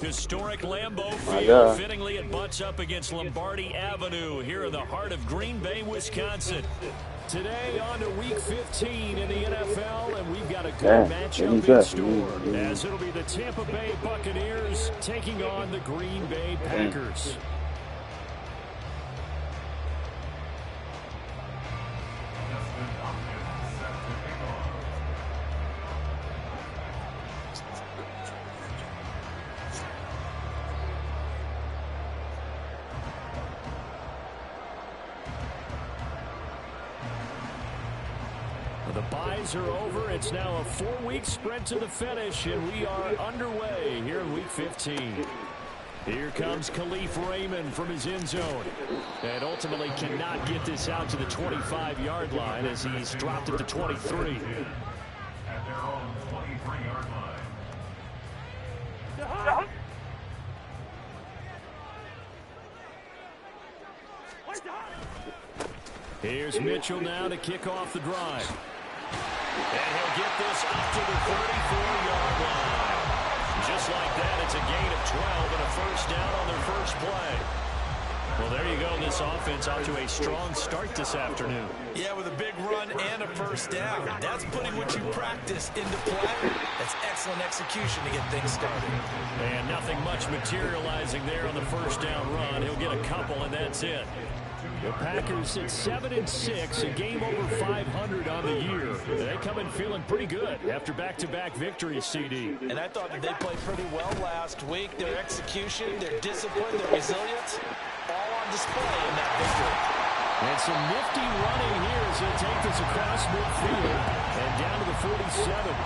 Historic Lambeau Field. Fittingly, it butts up against Lombardi Avenue here in the heart of Green Bay, Wisconsin. Today on to Week 15 in the NFL, and we've got a good matchup in store, as it'll be the Tampa Bay Buccaneers taking on the Green Bay Packers. The byes are over. It's now a 4-week sprint to the finish, and we are underway here in Week 15. Here comes Khalif Raymond from his end zone, and ultimately cannot get this out to the 25-yard line as he's dropped it to 23. At their own 23-yard line. Here's Mitchell now to kick off the drive. And he'll get this up to the 34-yard line. Just like that, it's a gain of 12 and a first down on their first play. Well, there you go. This offense off to a strong start this afternoon. Yeah, with a big run and a first down. That's putting what you practice into play. That's excellent execution to get things started. And nothing much materializing there on the first down run. He'll get a couple, and that's it. The Packers at 7-6, a game over 500 on the year. They come in feeling pretty good after back-to-back victories, CD. And I thought that they played pretty well last week. Their execution, their discipline, their resilience, all on display in that victory. And some nifty running here as he'll take this across midfield and down to the 47.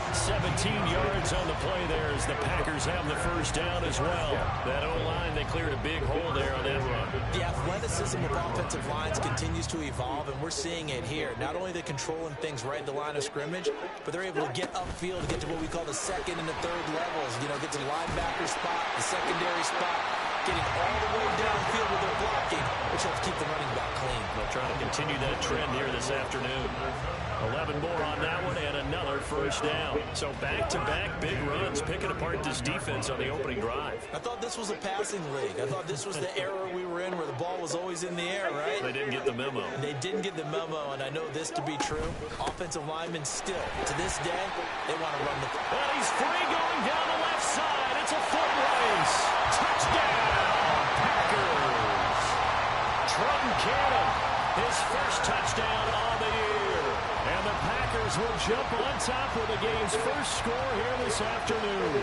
17 yards on the play there as the Packers have the first down as well. That O-line, they cleared a big hole there on that run. The athleticism of offensive lines continues to evolve, and we're seeing it here. Not only are they controlling things right at the line of scrimmage, but they're able to get upfield to get to what we call the second and the third levels. You know, get to the linebacker spot, the secondary spot, getting all the way downfield with their blocking, which helps keep the running back clean. They'll try to continue that trend here this afternoon. 11 more on that one and another first down. So back-to-back big runs picking apart this defense on the opening drive. I thought this was a passing league. I thought this was the era we were in where the ball was always in the air, right? They didn't get the memo. They didn't get the memo, and I know this to be true. Offensive linemen still, to this day, they want to run the... And he's free going down the left side. It's a foot race. Touchdown, Packers. Trenton Cannon, his first touchdown on the year. And the Packers will jump on top with the game's first score here this afternoon.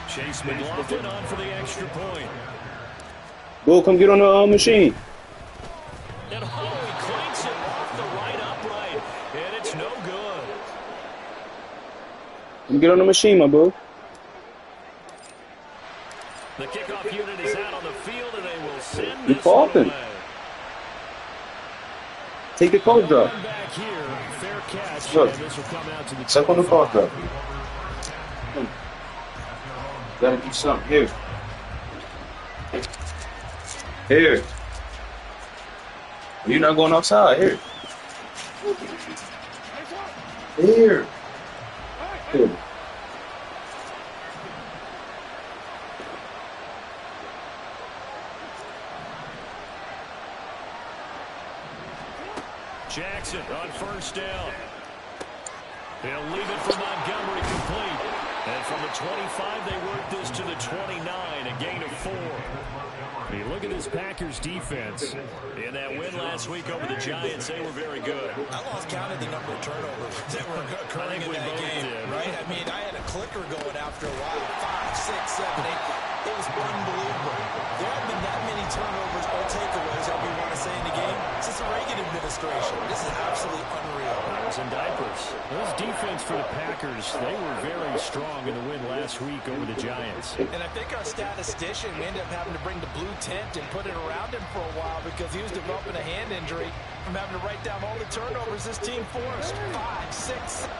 Chase McLaughlin on for the extra point. Go, come get on the machine. And he clanks it off the right upright, and it's no good. Come get on the machine, my bro. The kickoff unit is out on the field, and they will send this one away. Take the cold drop. Back here, fair catch. Look. And this will come out to the Step on the cold drop. Gotta do something. Here. Here. You're not going outside. Here. Here. Here. Jackson on first down. They'll leave it for Montgomery complete. And from the 25, they work this to the 29, a gain of 4. You look at this Packers defense. In that win last week over the Giants, they were very good. I lost count of the number of turnovers that were occurring in that game, right? I mean, I had a clicker going after a while. 5, 6, 7, 8. It was unbelievable. There haven't been that many turnovers or takeaways, however you want to say, in the game since the Reagan administration. This is absolutely unreal. I was in diapers. This defense for the Packers, they were very strong in the win last week over the Giants. And I think our statistician, we ended up having to bring the blue tent and put it around him for a while because he was developing a hand injury from having to write down all the turnovers this team forced. 5, 6.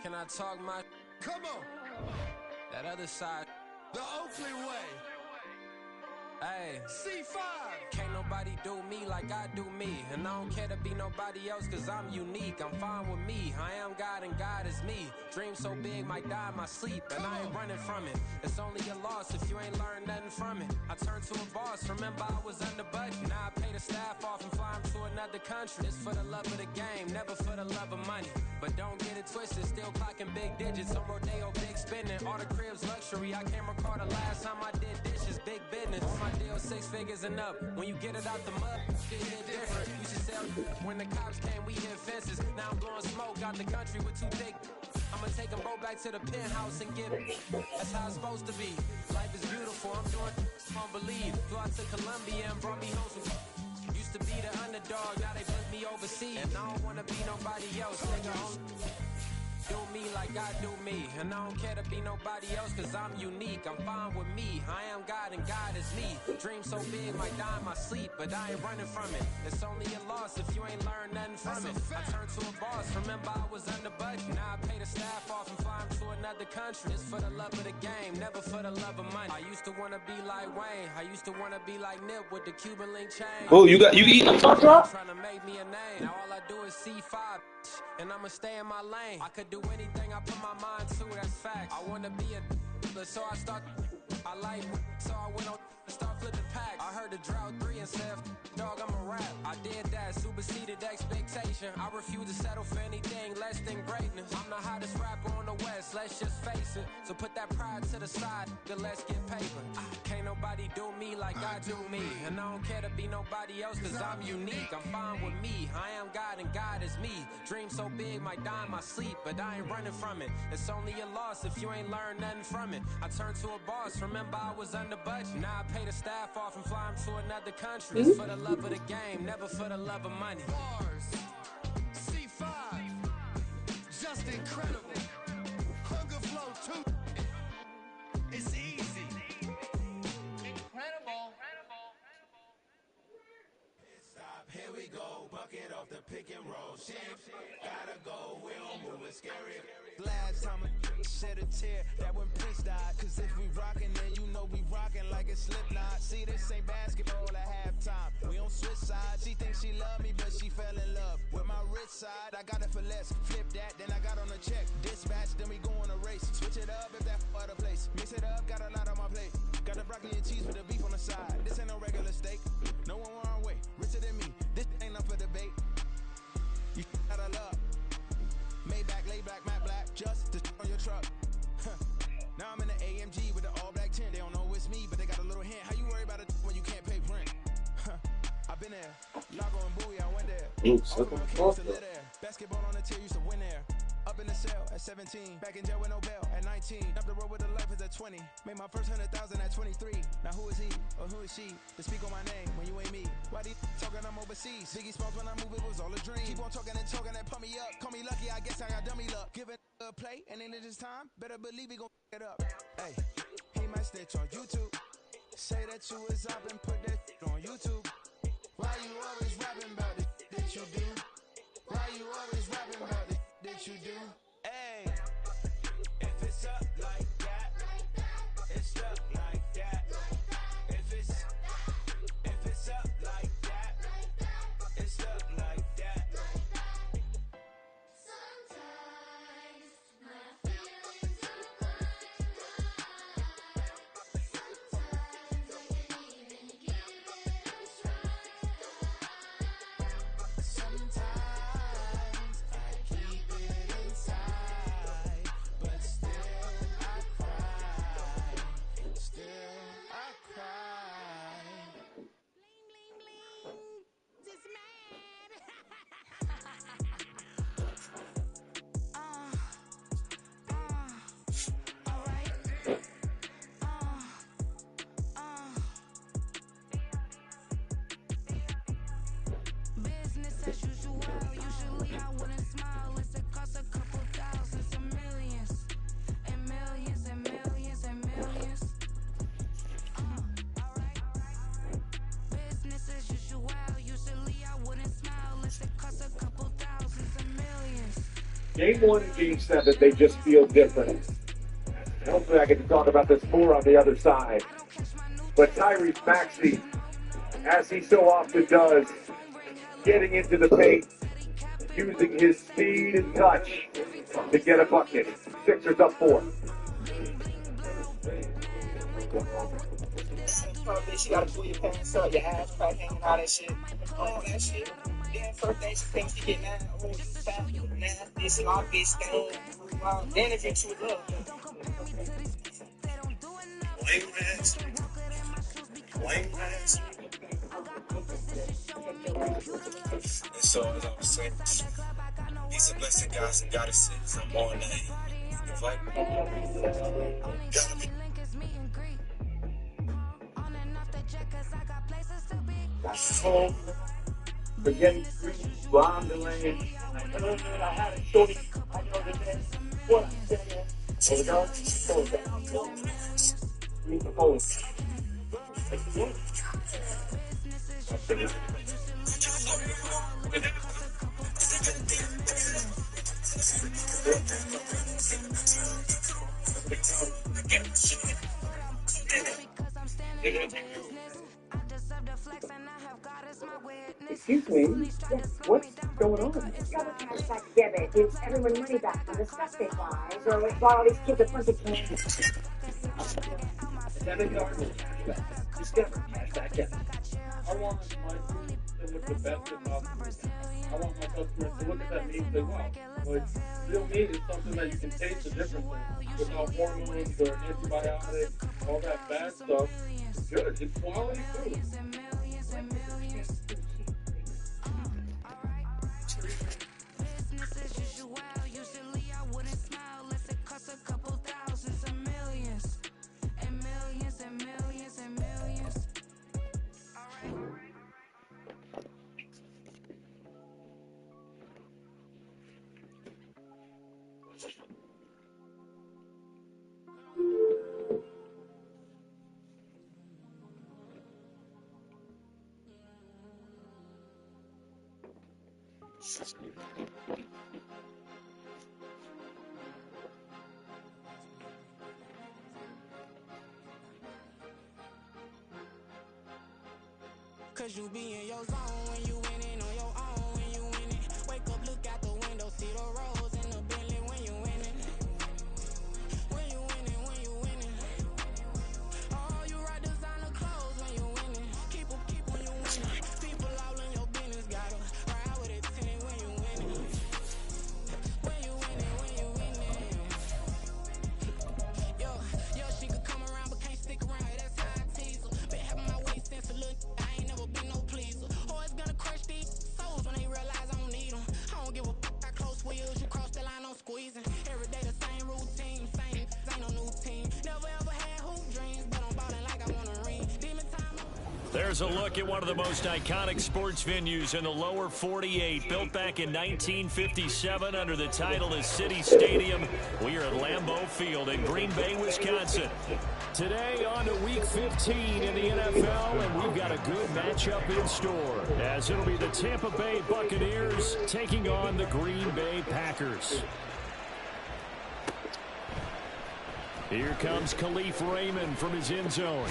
Can I talk my... Come on! That other side. The Oakley way. Hey, C5. Can't nobody do me like I do me. And I don't care to be nobody else cause I'm unique. I'm fine with me. I am God and God is me. Dream so big might die in my sleep. And I ain't running from it. It's only a loss if you ain't learned nothing from it. I turned to a boss. Remember I was under budget. Now I pay the staff off and fly them to another country. It's for the love of the game, never for the love of money. But don't get it twisted. Still clocking big digits. On Rodeo, big spending. All the cribs luxury. I can't recall the last time I did dishes. Big business. On my deal, 6 figures and up. When you get it out the mud, shit hit different. You should sell. When the cops came, we hit fences. Now I'm blowing smoke out the country with 2 thick. I'ma take them both back to the penthouse and get it. That's how it's supposed to be. Life is beautiful. I'm doing won't believe. Flew out to Colombia and brought me home some. Used to be the underdog, now they put me overseas. And I don't wanna be nobody else, nigga. Do me like I do me. And I don't care to be nobody else cause I'm unique. I'm fine with me. I am God and God is me. Dream so big might die in my sleep, but I ain't running from it. It's only a loss if you ain't learned nothing from it. I turned to a boss. Remember I was under budget. Now I pay the staff off and fly them to another country. It's for the love of the game, never for the love of money. I used to wanna be like Wayne. I used to wanna be like Nip with the Cuban link chain. Oh, you eating a fuck drop? Trying to make me a name. Now all I do is C5. And I'ma stay in my lane. I could do anything I put my mind to, that's fact. I wanna be a so I start. I like so I went on and start flipping packs. I heard the drought 3 and said, dog, I'm a rap. I did that, superseded expectation. I refuse to settle for anything less than greatness. I'm the hottest rapper on the West, let's just face it. So put that pride to the side, then let's get paper. Can't nobody do me like I do me. And I don't care to be nobody else cause I'm unique. I'm fine with me, I am God and God is me. Dream so big might die in my sleep, but I ain't running from it. It's only a loss if you ain't learned nothing from it. I turned to a boss, remember I was under budget. Now I pay the staff off and fly them to another country. It's for the love of the game, never for the love of money. Bars, C5, just incredible. Hunger flow too. It's easy. Incredible. Stop, here we go. Bucket off the pick and roll. Shit, gotta go. We don't move it scary. Last time I shed a tear, that when Prince died. Cause if we rockin', then you know we rockin' like it's Slipknot. See, this ain't basketball at halftime. We on switch sides. She thinks she love me, but she fell in love with my rich side. I got it for less. Flip that, then I got on a check. Dispatch, then we go on a race. Switch it up if that other place. Mix it up, got a lot on my plate. Got the broccoli and cheese with the beef on the side. This ain't no regular steak. No one wrong way. Richer than me. This ain't up for debate. You got a love. Maybach, lay back, matte black, just to on your truck. Now I'm in the AMG with the all black tint. They don't know it's me, but they got a little hint. How you worry about it when you can't pay rent? I've been there. Lago and Bowie, I went there. Used to live there. Basketball on the tier, used to win there. Up in the cell at 17. Back in jail with no bail at 19. Up the road with the life is at 20. Made my first 100,000 at 23. Now who is he or who is she to speak on my name when you ain't me? Why they talking I'm overseas? Biggie Smalls when I move it was all a dream. Keep on talking and pump me up. Call me lucky, I guess I got dummy luck. Give it a play and then it's time. Better believe he gon' it up. Hey, he might stitch on YouTube. Say that you was up and put that on YouTube. Why you always rapping about it that you do? Why you always rapping about it that you do? Hey, if it's up like that, it's up like that. If it's up like that, it's up like that. Sometimes my feelings are blind. Sometimes I can't even give it a try. Sometimes I keep it inside, but still I cry. Still I cry. Bling, bling, bling. Just mad. Alright. Business as usual. Usually I wouldn't smile. It costs a couple thousands and millions. And millions and millions and millions. Alright. Business as usual. Usually I wouldn't smile. It costs a couple thousands and millions. Game 1 and Game 7, they just feel different. And hopefully I get to talk about this more on the other side. I don't catch my new But Tyrese Maxey, as he so often does, getting into the paint, using his speed and touch to get a bucket. Sixers up 4. Bitch, you gotta pull your pants up, your ass crack hanging, all that shit. All that shit. Then first thing she thinks she get mad, oh, you fat, you nasty, sloppy, stain. Then if you too little. Lame ass. Lame ass. And so, as I was saying, peace and blessing, guys and goddesses. I'm on the invite. Gotta be. Home, forgetting screens, bomb delaying. I had it, shorty. I know the name. What I'm saying. So the guys, read the phone. Excuse me, what's going on? Everyone's back together. Gives everyone money back from the stuff they buy. So we bought all these kids a bunch of candy. 7 yards of cash back. Discover cash back. I want my food to look the best it possible. I want my customers to look at that meat and say, wow, like, real meat is something that you can taste the difference in without hormones or antibiotics, all that bad stuff. It's good. It's quality food. Cause you be in your zone when you winning on your own when you winning. Wake up, look out the window, see the rose in the Bentley when you winning. When you winning, when you winning. Oh, you ride designer clothes when you winning. Keep when you winning. People all in your business, gotta ride with it tinted when you winning. When you winning, when you winning. Yo, she could come around but can't stick around. That's how I tease her. Been having my way since a little. I ain't never been no pleaser. Always gonna crush these souls when they realize I don't need them. I don't give a fuck. I close wheels, you cross the line, I'm squeezing. Every day the same routine, same ain't no new team. Never ever had hoop dreams, but I'm ballin' like I wanna ring. Demon time. There's a look at one of the most iconic sports venues in the lower 48, built back in 1957 under the title of City Stadium. We are at Lambeau Field in Green Bay, Wisconsin. Today on to Week 15 in the NFL, and we've got a good matchup in store, as it'll be the Tampa Bay Buccaneers taking on the Green Bay Packers. Here comes Khalif Raymond from his end zone.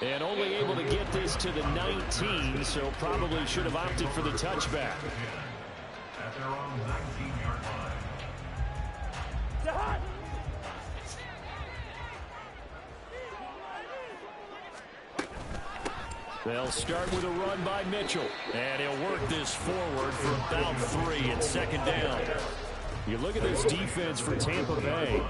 And only able to get this to the 19, so probably should have opted for the touchback. At their own 19-yard line. They'll start with a run by Mitchell, and he'll work this forward for about 3 at second down. You look at this defense for Tampa Bay.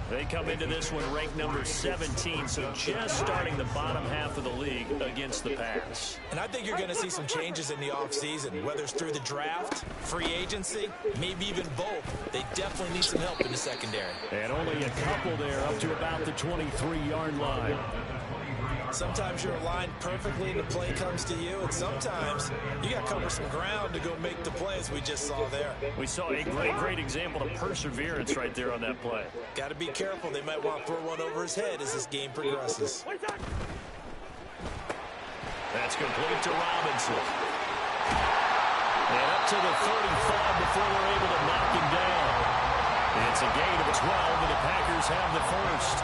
They come into this one ranked number 17, so just starting the bottom half of the league against the pass. And I think you're going to see some changes in the offseason, whether it's through the draft, free agency, maybe even both. They definitely need some help in the secondary. And only a couple there up to about the 23-yard line. Sometimes you're aligned perfectly and the play comes to you, and sometimes you got to cover some ground to go make the play, as we just saw there. We saw a great example of perseverance right there on that play. Got to be careful. They might want to throw one over his head as this game progresses. That's complete to Robinson. And up to the 35 before they're able to knock him down. It's a gain of 12, and the Packers have the first.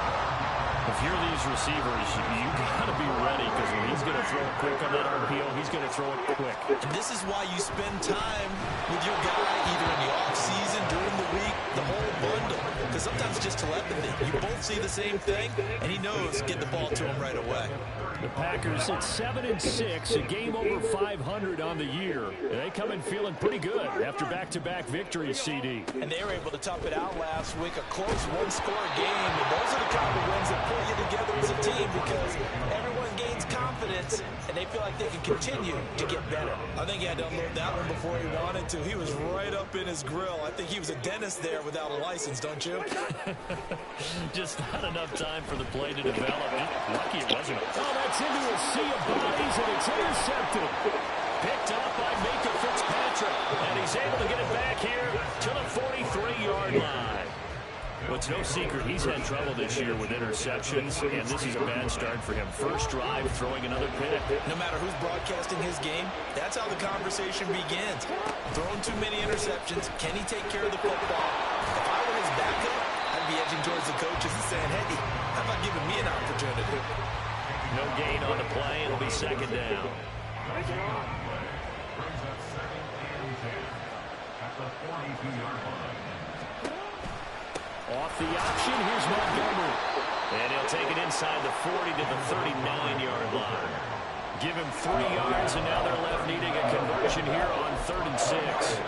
If you're these receivers, you got to be ready because when he's going to throw it quick on that RPO, he's going to throw it quick. And this is why you spend time with your guy either in the offseason, during the week, the whole bundle. Because sometimes it's just telepathy. You both see the same thing, and he knows get the ball to him right away. The Packers at 7-6, a game over 500 on the year. They come in feeling pretty good after back-to-back victories, CD. And they were able to tough it out last week, a close one-score game. And those are the kind of wins that pull you together as a team because everyone gains confidence, and they feel like they can continue to get better. I think he had to unload that one before he wanted to. He was right up in his grill. I think he was a dentist there without a license, don't you? Just not enough time for the play to develop. Lucky it wasn't. Oh, that's into a sea of bodies, and it's intercepted. Picked up by Micah Fitzpatrick, and he's able to get it back here to the 43-yard line. Well, it's no secret he's had trouble this year with interceptions, and this is a bad start for him. First drive, throwing another pick. No matter who's broadcasting his game, that's how the conversation begins. Throwing too many interceptions, can he take care of the football? If I were his backup, I'd be edging towards the coaches and saying, hey, how about giving me an opportunity? No gain on the play. It'll be second down. Off the option, here's Montgomery. And he'll take it inside the 40 to the 39-yard line. Give him 3 yards, and now they're left needing a conversion here on 3rd and 6.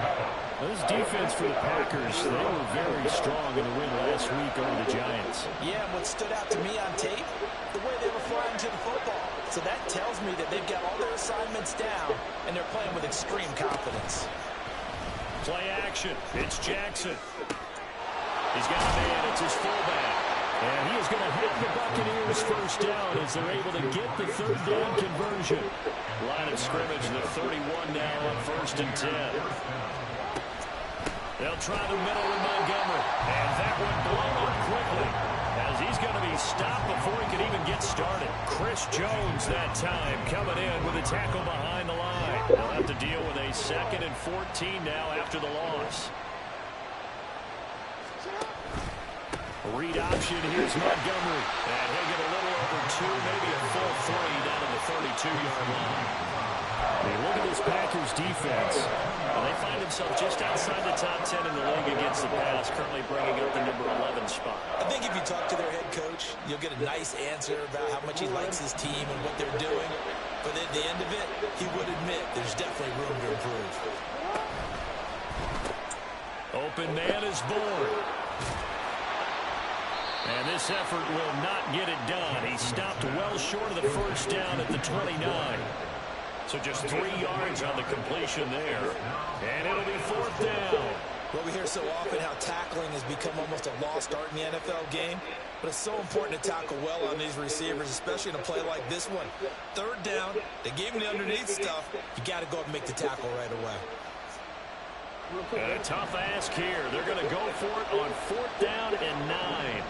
Well, this defense for the Packers, they were very strong in the win last week over the Giants. Yeah, what stood out to me on tape, the way they were flying to the football. So that tells me that they've got all their assignments down, and they're playing with extreme confidence. Play action. It's Jackson. He's got a man. It's his fullback. And he is going to have the Buccaneers first down as they're able to get the 3rd down conversion. Line of scrimmage, the 31 now on 1st and 10. They'll try the middle with Montgomery. And that one blown up quickly as he's going to be stopped before he can even get started. Chris Jones that time coming in with a tackle behind the line. They'll have to deal with a 2nd and 14 now after the loss. Read option, here's Montgomery. And he'll get a little over 2, maybe a full 3 down to the 32-yard line. I mean, look at this Packers defense. They find themselves just outside the top 10 in the league against the pass, currently bringing up the number 11 spot. I think if you talk to their head coach, you'll get a nice answer about how much he likes his team and what they're doing. But at the end of it, he would admit there's definitely room to improve. Open man is born. And this effort will not get it done. He stopped well short of the first down at the 29. So just 3 yards on the completion there. And it'll be 4th down. Well, we hear so often how tackling has become almost a lost art in the NFL game. But it's so important to tackle well on these receivers, especially in a play like this one. 3rd down, they gave him the underneath stuff. You got to go up and make the tackle right away. And a tough ask here. They're going to go for it on 4th down and 9.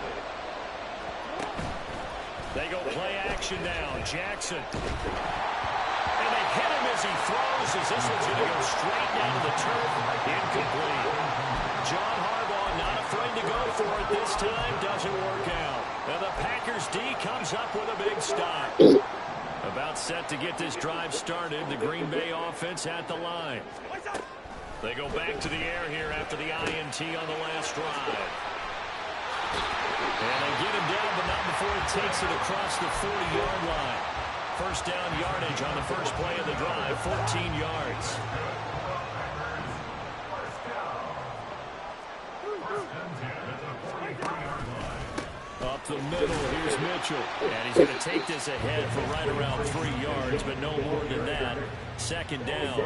They go play action now. Jackson. And they hit him as he throws, as this one's going to go straight down to the turf. Incomplete. John Harbaugh not afraid to go for it this time. Doesn't work out. And the Packers D comes up with a big stop. About set to get this drive started. The Green Bay offense at the line. They go back to the air here after the INT on the last drive. And they get him down, but not before he takes it across the 40-yard line. First down yardage on the first play of the drive, 14 yards. Up the middle, here's Mitchell. And he's going to take this ahead for right around 3 yards, but no more than that. 2nd down.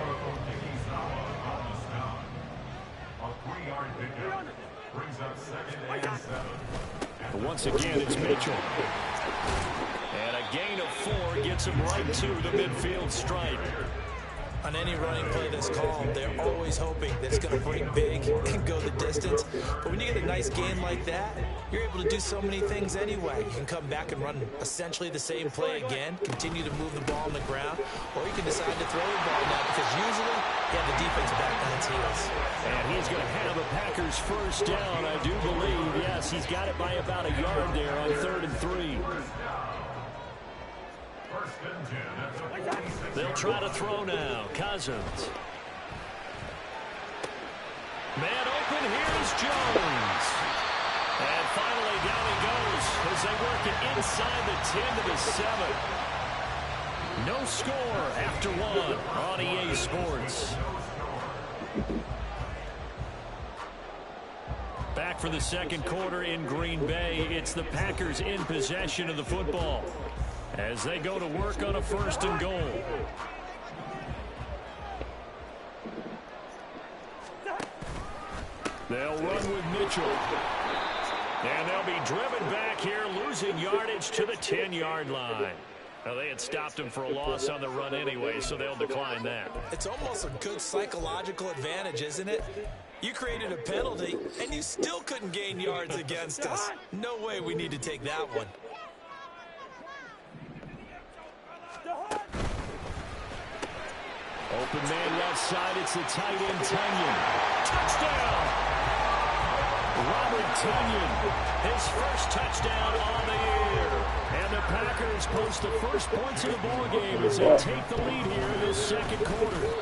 But once again, it's Mitchell. And a gain of 4 gets him right to the midfield stripe. On any running play that's called, they're always hoping that it's going to break big and go the distance. But when you get a nice gain like that, you're able to do so many things anyway. You can come back and run essentially the same play again, continue to move the ball on the ground, or you can decide to throw the ball now because usually Yeah, the defense back on its heels. And he's going to have a Packers first down, I do believe. Yes, he's got it by about a yard there on 3rd and 3. They'll try to throw now. Cousins. Man open, here's Jones. And finally down he goes as they work it inside the 10 to the 7. No score after 1 on EA Sports. Back for the second quarter in Green Bay. It's the Packers in possession of the football as they go to work on a 1st and goal. They'll run with Mitchell. And they'll be driven back here, losing yardage to the 10-yard line. Well, they had stopped him for a loss on the run anyway, so they'll decline that. It's almost a good psychological advantage, isn't it? You created a penalty, and you still couldn't gain yards against us. No way we need to take that one. Open man left side. It's the tight end, Tunyon. Touchdown! Robert Tunyon, his first touchdown on the year. And the Packers post the first points of the ball game as they take the lead here in this second quarter.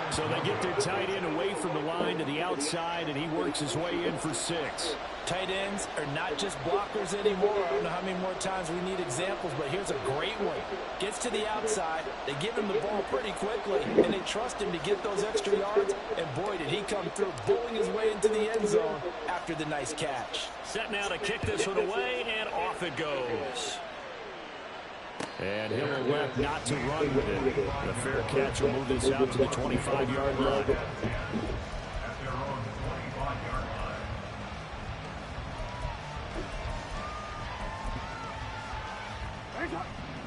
So they get their tight end away from the line to the outside, and he works his way in for 6. Tight ends are not just blockers anymore. I don't know how many more times we need examples, but here's a great one. Gets to the outside, they give him the ball pretty quickly, and they trust him to get those extra yards, and boy, did he come through, bowling his way into the end zone after the nice catch. Set now to kick this one away, and off it goes. And he'll elect not to run with it. The fair catch will move this out to the 25-yard line.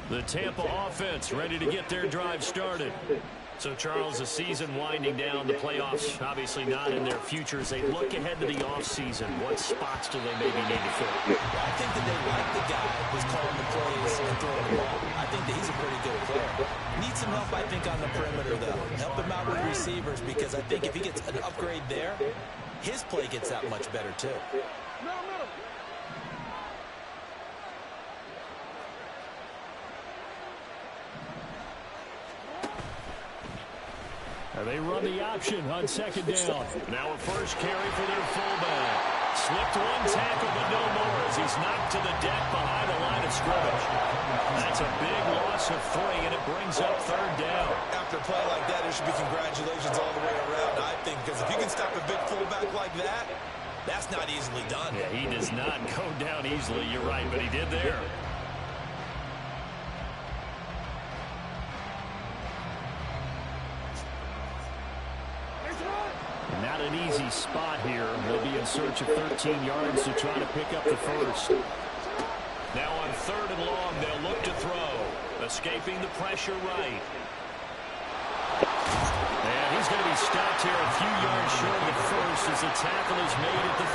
The Tampa offense ready to get their drive started. So, Charles, the season winding down, the playoffs obviously not in their future. As they look ahead to the offseason, what spots do they maybe need to fill? I think that they like the guy who's calling the plays and throwing the ball. I think that he's a pretty good player. Needs some help, I think, on the perimeter, though. Help him out with receivers, because I think if he gets an upgrade there, his play gets that much better, too. They run the option on 2nd down. Now a first carry for their fullback. Slipped one tackle, but no more as he's knocked to the deck behind the line of scrimmage. That's a big loss of 3, and it brings up 3rd down. After a play like that, there should be congratulations all the way around, I think, because if you can stop a big fullback like that, that's not easily done. Yeah, he does not go down easily, you're right, but he did there. Not an easy spot here. They'll be in search of 13 yards to try to pick up the first. Now on 3rd and long, they'll look to throw. Escaping the pressure right. And he's going to be stopped here a few yards short of the first as the tackle is made at the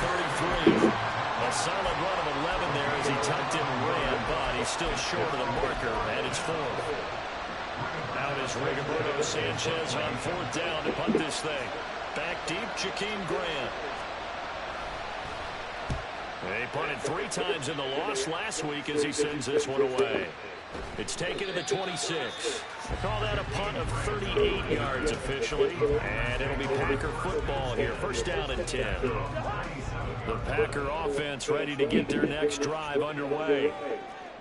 33. A solid run of 11 there as he tucked in and ran, but he's still short of the marker, and it's 4th. Out is Rigoberto Sanchez on 4th down to punt this thing. Back deep, Jakeem Grant. They punted 3 times in the loss last week as he sends this one away. It's taken to the 26. They call that a punt of 38 yards officially. And it'll be Packer football here. First down and 10. The Packer offense ready to get their next drive underway.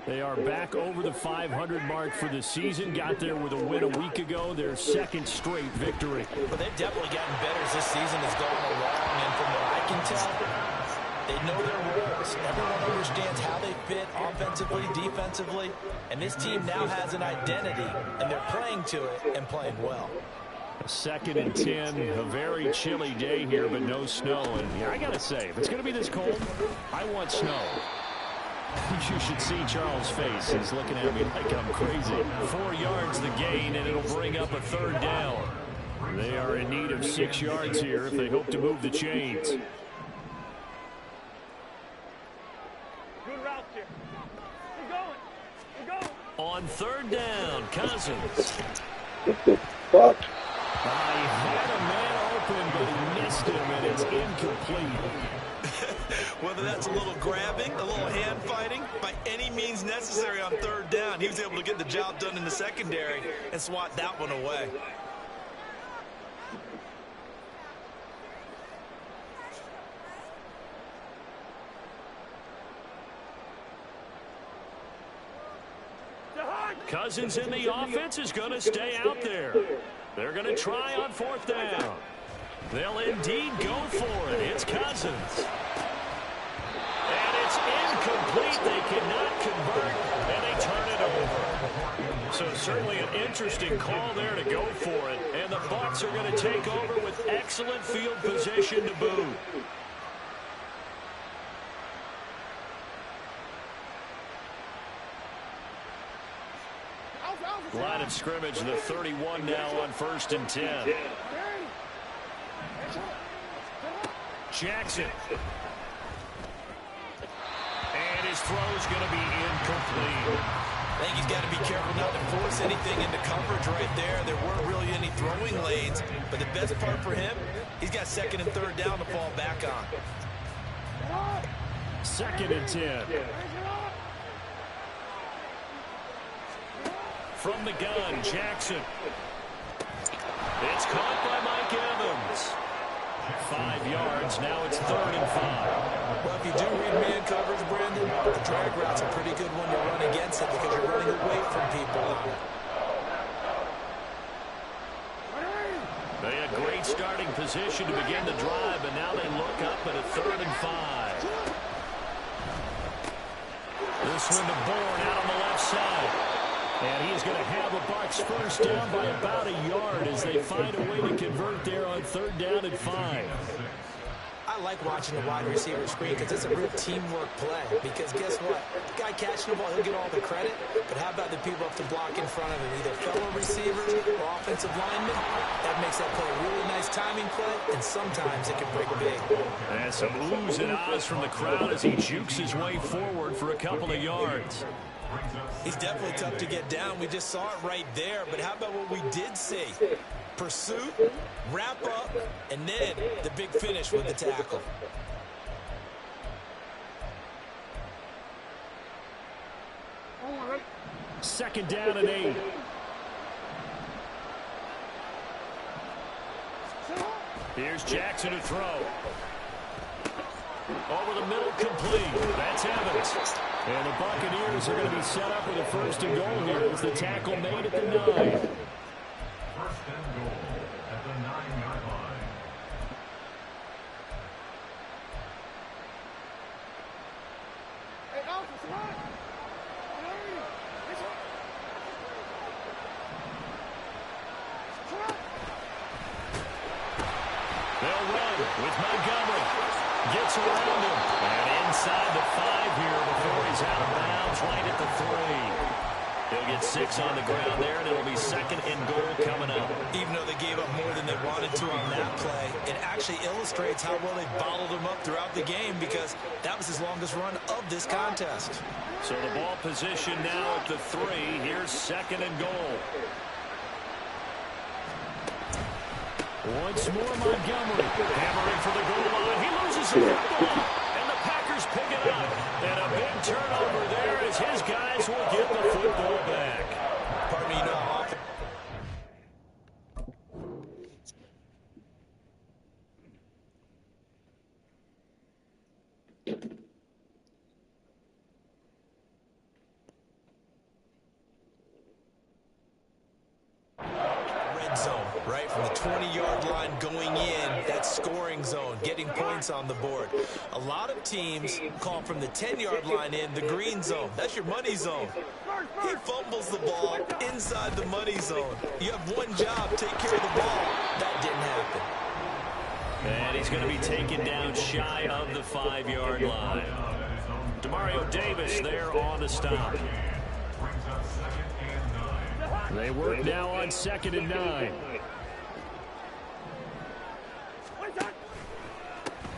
They are back over the 500 mark for the season. Got there with a win a week ago. Their 2nd straight victory. But they've definitely gotten better as this season has gone along. And from what I can tell, they know their roles. Everyone understands how they fit offensively, defensively. And this team now has an identity. And they're playing to it and playing well. 2nd and 10. A very chilly day here, but no snow. And yeah, I got to say, if it's going to be this cold, I want snow. You should see Charles' face. He's looking at me like I'm crazy. 4 yards the gain, and it'll bring up a 3rd down. They are in need of 6 yards here if they hope to move the chains. Good route here. We're going. On 3rd down, Cousins. What the fuck? He had a man open, but he missed him, and it's incomplete. Whether that's a little grabbing, a little hand fighting, by any means necessary on third down, he was able to get the job done in the secondary and swat that one away. Cousins in the offense is going to stay out there. They're going to try on fourth down. They'll indeed go for it. It's Cousins. And it's incomplete. They cannot convert, and they turn it over. So certainly an interesting call there to go for it. And the Bucs are going to take over with excellent field position to boot. Line of scrimmage, the 31 now on 1st and 10. Jackson. And his throw's going to be incomplete. I think he's got to be careful not to force anything into coverage right there. There weren't really any throwing lanes, but the best part for him, he's got 2nd and 3rd down to fall back on. 2nd and 10. From the gun, Jackson. It's caught by Mike Evans. 5 yards. Now it's 3rd and 5. Well, if you do read man coverage, Brandon, the drag route's a pretty good one to run against it because you're running away from people. They had great starting position to begin the drive, and now they look up at a 3rd and 5. This one to Bourne out on the left side. And he's going to have a Bucs first down by about a yard as they find a way to convert there on 3rd down and 5. I like watching the wide receiver screen because it's a real teamwork play. Because guess what? The guy catching the ball, he'll get all the credit. But how about the people up to block in front of him? Either fellow receivers or offensive linemen. That makes that play a really nice timing play. And sometimes it can break big. And some oohs and ahs from the crowd as he jukes his way forward for a couple of yards. He's definitely tough to get down. We just saw it right there. But how about what we did see? Pursuit, wrap up, and then the big finish with the tackle. Second down and 8. Here's Jackson to throw. Over the middle, complete. That's Evans. And the Buccaneers are going to be set up with a 1st and goal here as the tackle made at the 9. 1st and goal at the 9-yard line. They'll run with Montgomery. Gets around him. And inside the 5 here before he's out of bounds right at the 3. He'll get 6 on the ground there, and it'll be 2nd and goal coming up. Even though they gave up more than they wanted to on that play, it actually illustrates how well they bottled him up throughout the game because that was his longest run of this contest. So the ball position now at the 3. Here's 2nd and goal. Once more, Montgomery hammering for the goal line. He loses the football, and the Packers pick it up. And a big turnover there as his guys will get the football back. Pardon me, red zone, right from the 20-yard line going in, that scoring zone, getting points on the board. A lot of teams call from the 10-yard line in the green zone. That's your money zone. He fumbles the ball inside the money zone. You have one job, take care of the ball. That didn't happen. And he's going to be taken down shy of the 5-yard line. Demario Davis there on the stop. They work now on 2nd and 9.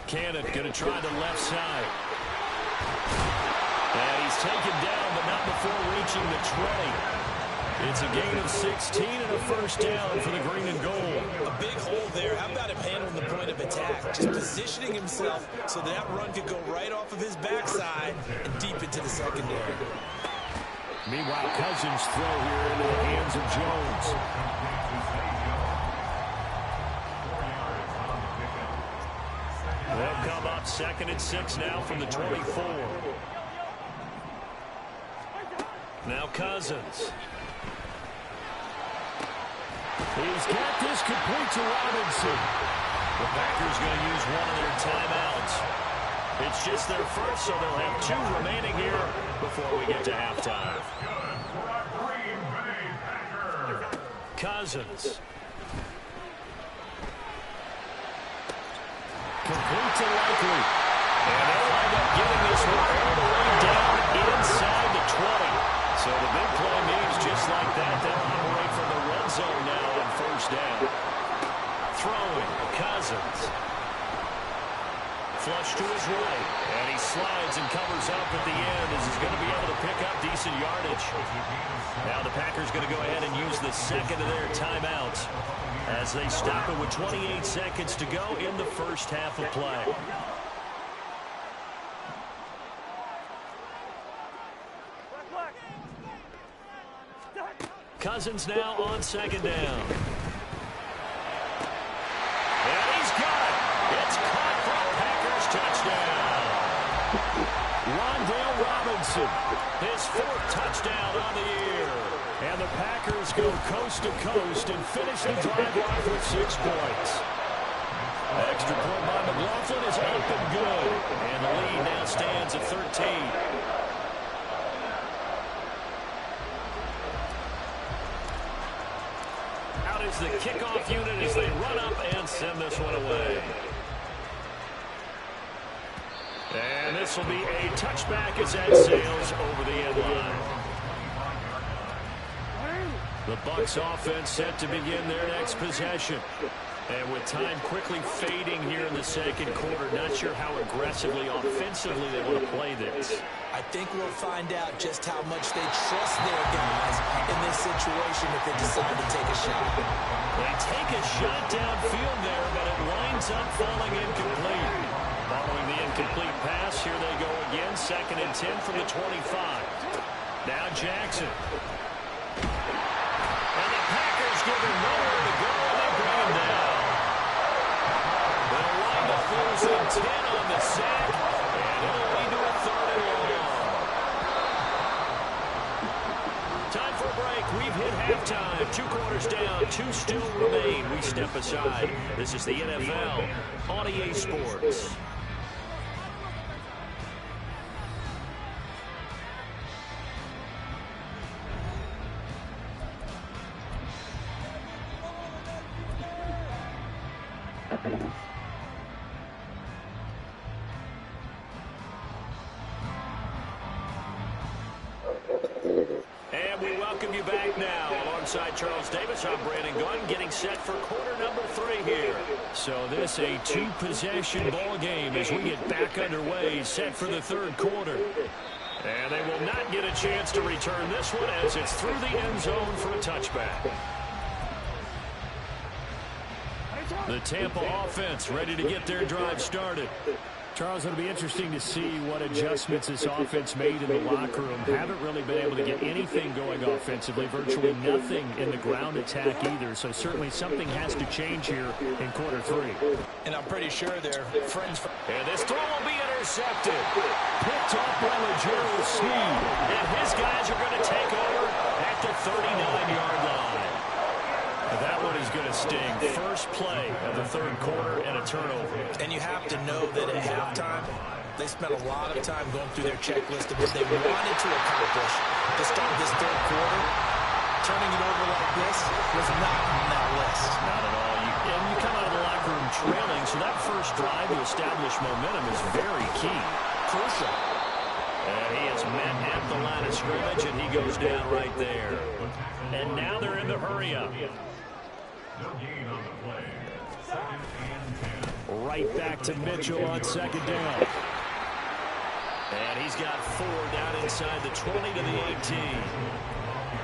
Cannon going to try the left side. And he's taken down, but not before reaching the 20. It's a gain of 16 and a first down for the green and gold. A big hole there. How about him handling the point of attack? Just positioning himself so that run could go right off of his backside and deep into the secondary. Meanwhile, Cousins throw here into the hands of Jones. They'll come up 2nd and 6 now from the 24. Now Cousins. He's got this complete to Robinson. The Packers going to use one of their timeouts. It's just their first, so they'll have 2 remaining here before we get to halftime. Cousins. Complete to Likely. And they'll wind up getting this one all the way down inside the 20. So the big play means just like that, they'll operate from the red zone now on first down. Throwing, Cousins. Flush to his right, and he slides and covers up at the end as he's going to be able to pick up decent yardage. Now the Packers going to go ahead and use the second of their timeouts as they stop it with 28 seconds to go in the first half of play. Cousins now on 2nd down. And he's got it. It's caught for a Packers touchdown. Rondale Robinson, his 4th touchdown on the year. And the Packers go coast to coast and finish the drive off with 6 points. Extra point by McLaughlin is up and good. And the lead now stands at 13. Is the kickoff unit as they run up and send this one away. And this will be a touchback as that sails over the end line. The Bucs offense set to begin their next possession. And with time quickly fading here in the second quarter, not sure how aggressively, offensively they want to play this. I think we'll find out just how much they trust their guys in this situation if they decide to take a shot. They take a shot downfield there, but it winds up falling incomplete. Following the incomplete pass, here they go again, 2nd and 10 from the 25. Now Jackson. And the Packers give him nowhere to go, and they bring him down. They'll wind up losing 10 on the sack, and it'll lead to a 3rd and long. Time for a break. We've hit halftime. 2 quarters down. 2 still remain. We step aside. This is the NFL on EA Sports. And we welcome you back now. Alongside Charles Davis, I'm Brandon Gunn, getting set for quarter number 3 here. So this a 2-possession ball game as we get back underway, set for the 3rd quarter. And they will not get a chance to return this one as it's through the end zone for a touchback. The Tampa offense ready to get their drive started. Charles, it'll be interesting to see what adjustments this offense made in the locker room. Haven't really been able to get anything going offensively, virtually nothing in the ground attack either. So certainly something has to change here in quarter 3. And I'm pretty sure they're friends. And this throw will be intercepted. Picked off by Legero Sneed. And his guys are going to take over at the 39-yard line. That one is going to sting. First play of the 3rd quarter and a turnover. And you have to know that at halftime, they spent a lot of time going through their checklist of what they wanted to accomplish to start this 3rd quarter. Turning it over like this was not on that list. Not at all. And you come out of the locker room trailing, so that first drive to establish momentum is very key. Crucial. And he is met at the line of scrimmage, and he goes down right there. And now they're in the hurry-up. Right back to Mitchell on 2nd down. And he's got 4 down inside the 20 to the 18.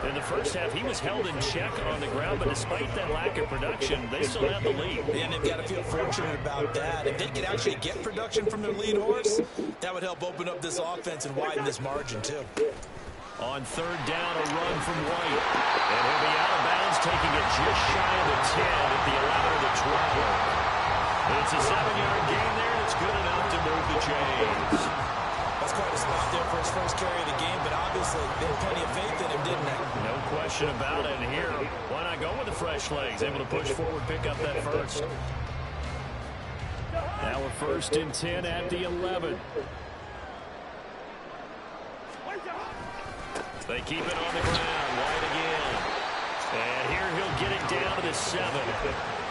In the first half, he was held in check on the ground, but despite that lack of production, they still have the lead. And they've got to feel fortunate about that. If they could actually get production from their lead horse, that would help open up this offense and widen this margin, too. On third down, a run from White. And he'll be out of bounds, taking it just shy of the 10 at the 11 of the 12. It's a 7-yard gain there, and it's good enough to move the chains. That's quite a spot there for his first carry of the game, but obviously they had plenty of faith in him, didn't they? No question about it. And here, why not go with the fresh legs? Able to push forward, pick up that first. Now a 1st and 10 at the 11. They keep it on the ground. White again. And here he'll get it down to the 7.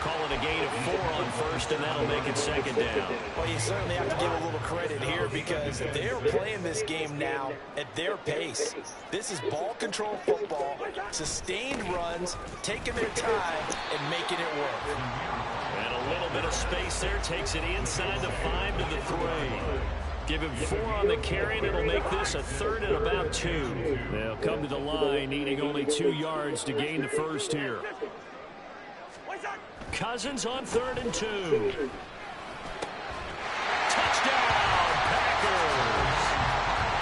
Call it a gain of 4 on first, and that'll make it 2nd down. Well, you certainly have to give a little credit here because they're playing this game now at their pace. This is ball control football, sustained runs, taking their time, and making it work. And a little bit of space there takes it inside the 5 to the 3. Give him 4 on the carry, and it'll make this a 3rd and about 2. They'll come to the line, needing only 2 yards to gain the first here. Cousins on 3rd and 2. Touchdown, Packers!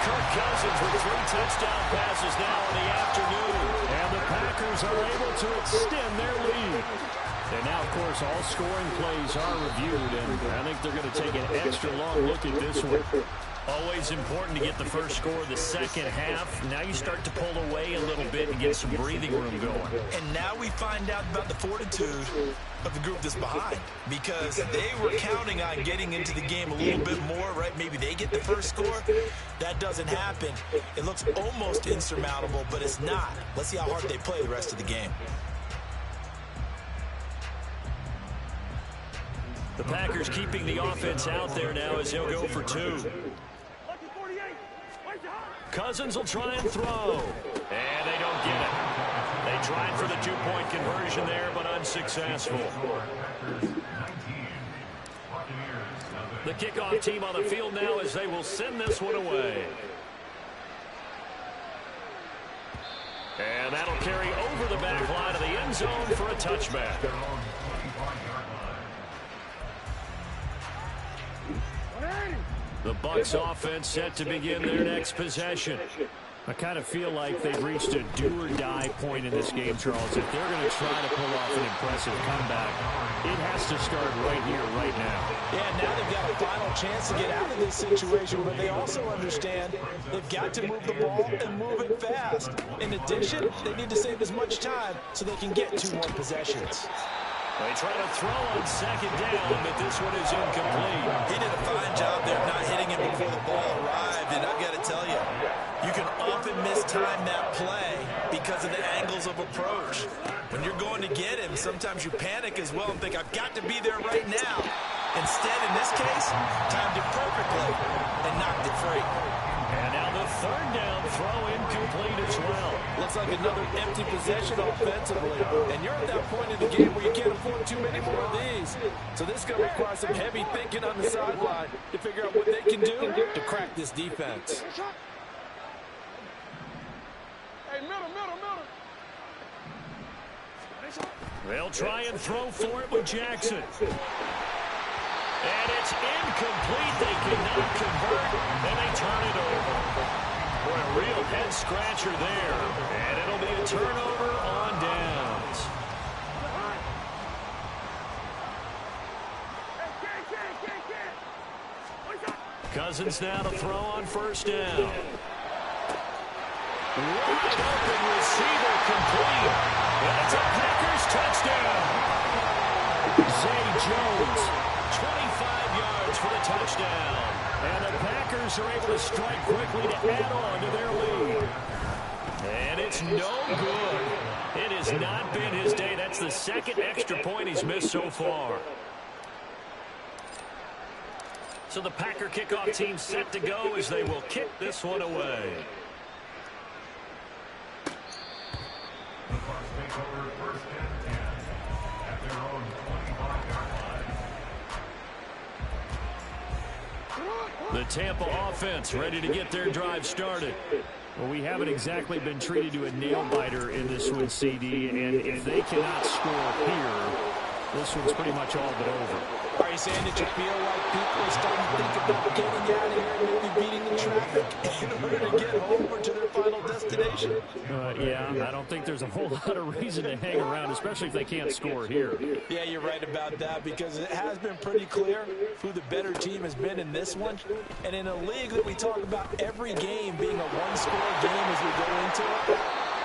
Kirk Cousins with 3 touchdown passes now in the afternoon. And the Packers are able to extend their lead. And now, of course, all scoring plays are reviewed, and I think they're going to take an extra long look at this one. Always important to get the first score of the second half. Now you start to pull away a little bit and get some breathing room going. And now we find out about the fortitude of the group that's behind, because they were counting on getting into the game a little bit more, right? Maybe they get the first score. That doesn't happen. It looks almost insurmountable, but it's not. Let's see how hard they play the rest of the game. The Packers keeping the offense out there now as he'll go for 2. Cousins will try and throw. And they don't get it. They tried for the 2-point conversion there, but unsuccessful. The kickoff team on the field now as they will send this one away. And that'll carry over the back line of the end zone for a touchback. The Bucs offense set to begin their next possession. I kind of feel like they've reached a do-or-die point in this game, Charles. If they're going to try to pull off an impressive comeback, it has to start right here, right now. Yeah, now they've got a final chance to get out of this situation, but they also understand they've got to move the ball and move it fast. In addition, they need to save as much time so they can get 2 more possessions. They try to throw on 2nd down, but this one is incomplete. He did a fine job there not hitting it before the ball arrived, and I've got to tell you, you can often mistime that play because of the angles of approach. When you're going to get him, sometimes you panic as well and think, I've got to be there right now. Instead, in this case, timed it perfectly and knocked it free. And now the 3rd down throw incomplete as well. Looks like another empty possession offensively. And you're at that point in the game where you can't afford too many more of these. So this is going to require some heavy thinking on the sideline to figure out what they can do to crack this defense. Hey, middle. They'll try and throw for it with Jackson. And it's incomplete. They cannot convert, and they turn it over. Boy, a real head-scratcher there. And it'll be a turnover on downs. Cousins now to throw on 1st down. Wide open receiver complete. That's a Packers touchdown. Zay Jones, 25 yards for the touchdown. And the Packers are able to strike quickly to add on to their lead. And it's no good. It has not been his day. That's the 2nd extra point he's missed so far. So the Packer kickoff team set to go as they will kick this one away. The Bucs take over 1st and 10 at their own 25-yard line. The Tampa offense ready to get their drive started. Well, we haven't exactly been treated to a nail-biter in this one, CD, and if they cannot score here, this one's pretty much all but over. Are you saying that you feel like people are starting to think about getting out of here and maybe beating the traffic in order to get home or to their final destination? Yeah, I don't think there's a whole lot of reason to hang around, especially if they can't score here. Yeah, you're right about that because it has been pretty clear who the better team has been in this one. And in a league that we talk about every game being a one-score game as we go into it,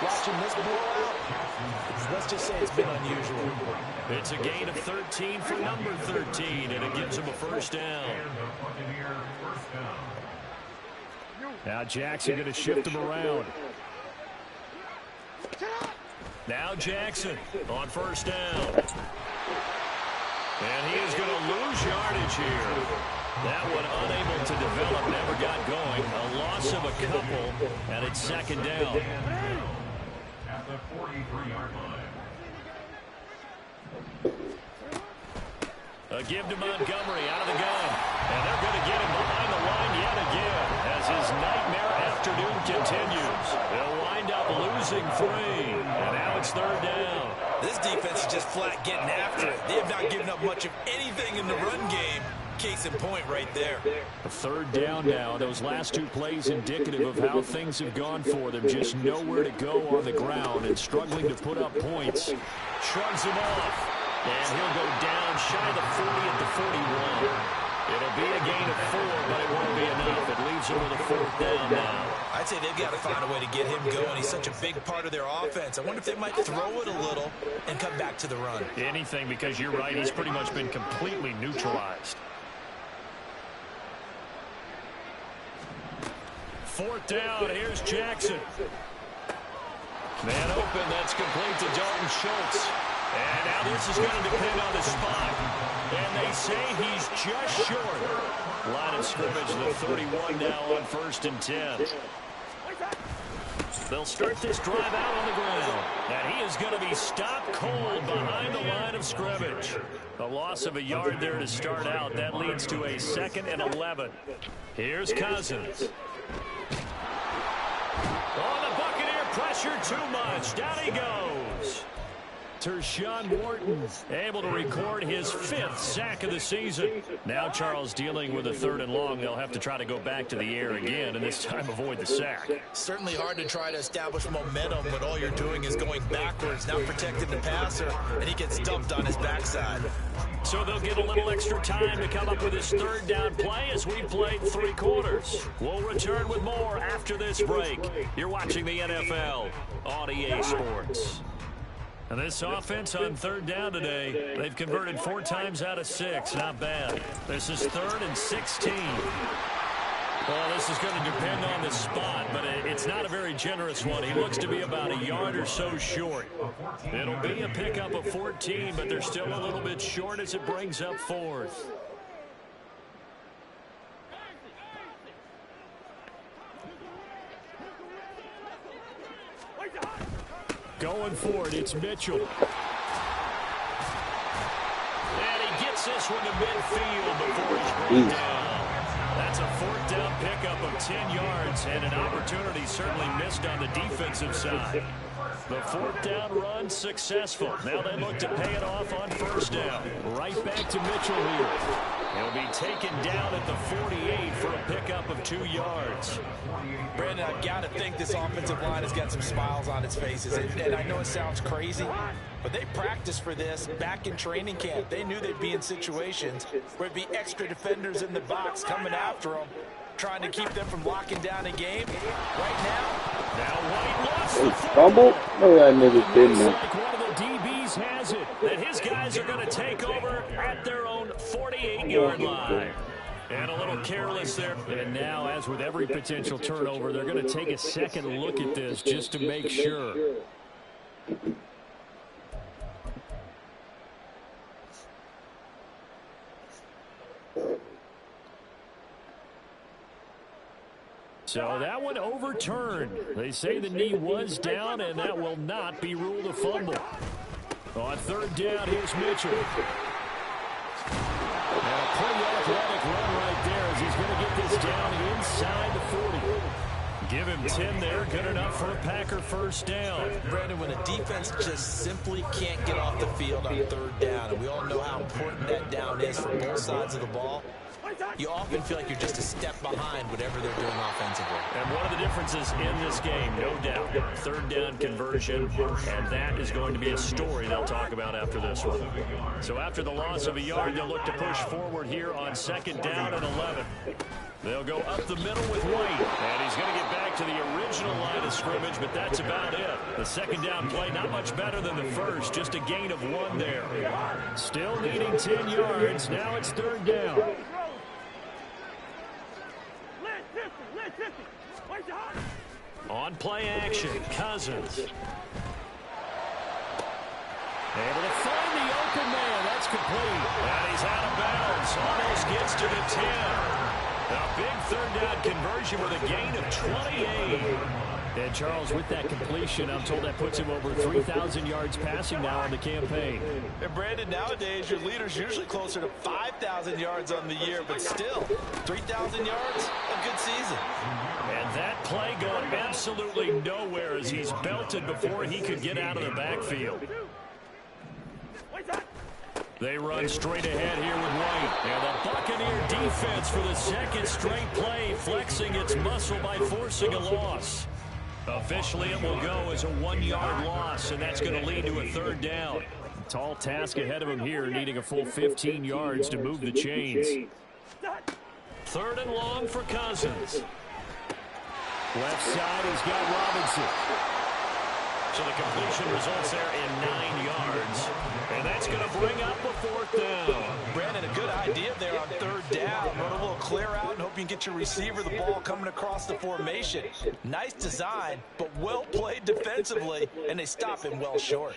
watching this blowout, let's just say it's been unusual. It's a gain of 13 for number 13, and it gives him a first down. Now Jackson going to shift him around. Now Jackson on first down. And he is going to lose yardage here. That one unable to develop, never got going. A loss of a couple, and it's second down. At the 43-yard line. A give to Montgomery out of the gun. And they're going to get him behind the line yet again as his nightmare afternoon continues. They'll wind up losing 3. And now it's third down. This defense is just flat getting after it. They have not given up much of anything in the run game. Case in point right there. A third down now. Those last 2 plays indicative of how things have gone for them. Just nowhere to go on the ground and struggling to put up points. Shrugs him off. And he'll go down shy of the 40 at the 41. It'll be a gain of 4, but it won't be enough. It leaves him with a fourth down now. I'd say they've got to find a way to get him going. He's such a big part of their offense. I wonder if they might throw it a little and come back to the run. Anything, because you're right. He's pretty much been completely neutralized. Fourth down. Here's Jackson. Man open. That's complete to Dalton Schultz. And now this is going to depend on the spot. And they say he's just short. Line of scrimmage, the 31 now on 1st and 10. They'll start this drive out on the ground. And he is going to be stopped cold behind the line of scrimmage. A loss of a yard there to start out. That leads to a 2nd and 11. Here's Cousins. Oh, the Buccaneer pressure too much. Down he goes. Tershawn Wharton able to record his 5th sack of the season. Now Charles dealing with a 3rd and long. They'll have to try to go back to the air again and this time avoid the sack. Certainly hard to try to establish momentum when all you're doing is going backwards, not protecting the passer, and he gets dumped on his backside. So they'll get a little extra time to come up with his 3rd down play as we've played 3 quarters. We'll return with more after this break. You're watching the NFL on EA Sports. And this offense on 3rd down today, they've converted 4 times out of 6. Not bad. This is 3rd and 16. Well, this is going to depend on the spot, but it's not a very generous one. He looks to be about a yard or so short. It'll be a pickup of 14, but they're still a little bit short as it brings up 4th. Going for it, it's Mitchell. And he gets this one to midfield before he's brought down. That's a 4th down pickup of 10 yards and an opportunity certainly missed on the defensive side. The 4th down run successful. Now they look to pay it off on 1st down. Right back to Mitchell here. He'll be taken down at the 48 for a pickup of 2 yards. Brandon, I've got to think this offensive line has got some smiles on its faces. And I know it sounds crazy, but they practiced for this back in training camp. They knew they'd be in situations where it'd be extra defenders in the box coming after them, trying to keep them from locking down a game. Right now White lost the fumble? No, that nigga didn't. Like one of the DBs has it, that his guys are going to take over at their own 48-yard line. And a little careless there. And now, as with every potential turnover, they're going to take a second look at this just to make sure. So that one overturned. They say the knee was down, and that will not be ruled a fumble. On 3rd down, here's Mitchell. And a pretty athletic run right there as he's going to get this down inside the 40. Give him 10 there. Good enough for a Packer first down. Brandon, when a defense just simply can't get off the field on third down, and we all know how important that down is for both sides of the ball, you often feel like you're just a step behind whatever they're doing offensively. And one of the differences in this game, no doubt, third down conversion, and that is going to be a story they'll talk about after this one. So after the loss of a yard, they'll look to push forward here on second down and 11. They'll go up the middle with White, and he's going to get back to the original line of scrimmage, but that's about it. The second down play, not much better than the first, just a gain of 1 there. Still needing 10 yards. Now it's third down. On play action, Cousins. Able to find the open man. That's complete. And he's out of bounds. Almost gets to the 10. A big third down conversion with a gain of 28. And Charles, with that completion, I'm told that puts him over 3,000 yards passing now on the campaign. And Brandon, nowadays your leader's usually closer to 5,000 yards on the year, but still, 3,000 yards, a good season. And that play going absolutely nowhere as he's belted before he could get out of the backfield. They run straight ahead here with White. And the Buccaneer defense for the second straight play, flexing its muscle by forcing a loss. Officially, it will go as a 1-yard loss, and that's going to lead to a third down. Tall task ahead of him here, needing a full 15 yards to move the chains. Third and long for Cousins. Left side, he's got Robinson. So the completion results there in 9 yards. And that's going to bring up a fourth down. Brandon, a good idea there on third down. Run a little clear out and hope you can get your receiver the ball coming across the formation. Nice design, but well played defensively, and they stop him well short.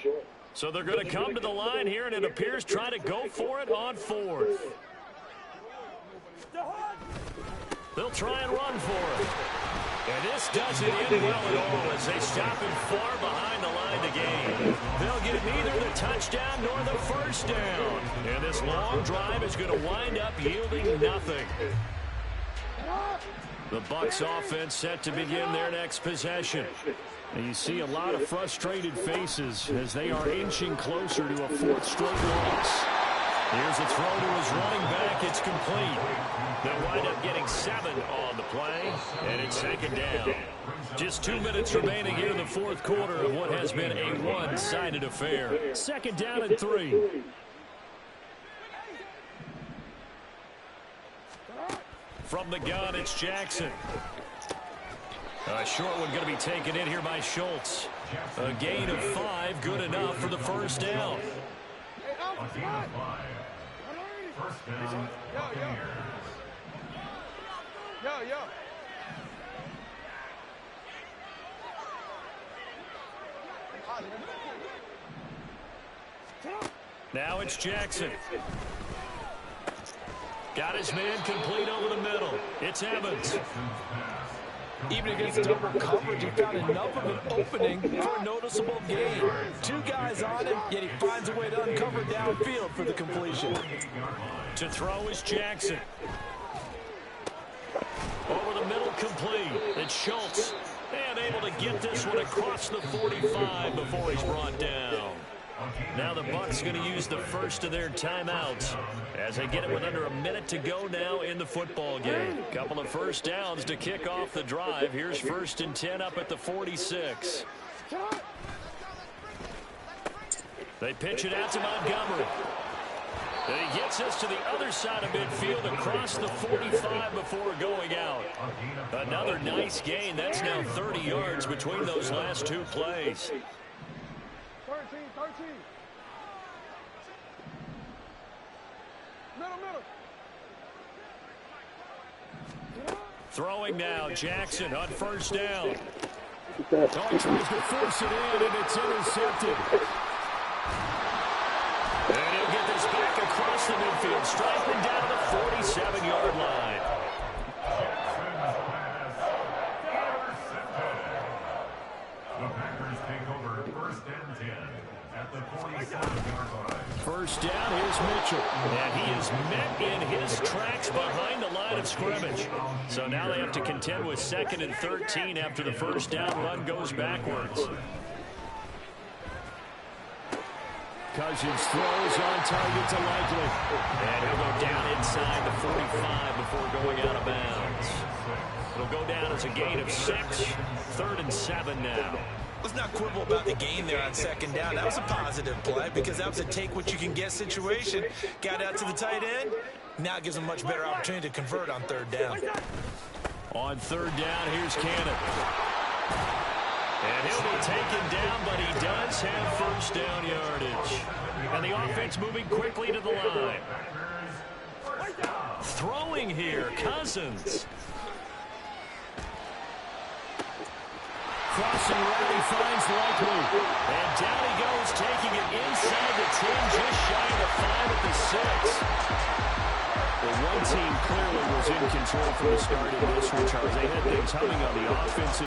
So they're going to come to the line here, and it appears try to go for it on fourth. They'll try and run for it. And this doesn't end well at all as they stop him far behind the line to gain. They'll get neither the touchdown nor the first down. And this long drive is going to wind up yielding nothing. The Bucs offense set to begin their next possession. And you see a lot of frustrated faces as they are inching closer to a fourth straight loss. Here's a throw to his running back. It's complete. They'll wind up getting 7 on the play, and it's second down. Just 2 minutes remaining here in the fourth quarter of what has been a one-sided affair. Second down and 3. From the gun, it's Jackson. A short one going to be taken in here by Schultz. A gain of 5, good enough for the first down. A gain of 5. First down, Buccaneers. Now it's Jackson. Got his man complete over the middle. It's Evans. Even against double coverage, he found enough of an opening for a noticeable gain. 2 guys on him, yet he finds a way to uncover downfield for the completion. To throw is Jackson. Over the middle, complete. It's Schultz. And able to get this one across the 45 before he's brought down. Now the Bucs going to use the first of their timeouts as they get it with under a minute to go now in the football game. Couple of first downs to kick off the drive. Here's 1st and 10 up at the 46. They pitch it out to Montgomery. And he gets us to the other side of midfield across the 45 before going out. Another nice gain. That's now 30 yards between those last 2 plays. 13. Middle. Throwing now, Jackson on first down. Tries to force it in, and it's intercepted. And he'll get this back across the midfield, striking down the 47-yard line. The Packers take over 1st and 10. at the 47-yard line. First down, here's Mitchell. And he is met in his tracks behind the line of scrimmage. So now they have to contend with 2nd and 13 after the first down run goes backwards. Cousins throws on target to Likely. And he'll go down inside the 45 before going out of bounds. It'll go down as a gain of 6. 3rd and 7 now. Let's not quibble about the gain there on 2nd down. That was a positive play because that was a take-what-you-can-get situation. Got out to the tight end. Now gives him a much better opportunity to convert on 3rd down. On 3rd down, here's Cannon. And he'll be taken down, but he does have first down yardage. And the offense moving quickly to the line. Throwing here, Cousins. Crossing route, he finds Likely. And down he goes, taking it inside the 10, just shy of the 5 at the 6. Well, one team clearly was in control from the start of this one, Charles. They had things humming on the offensive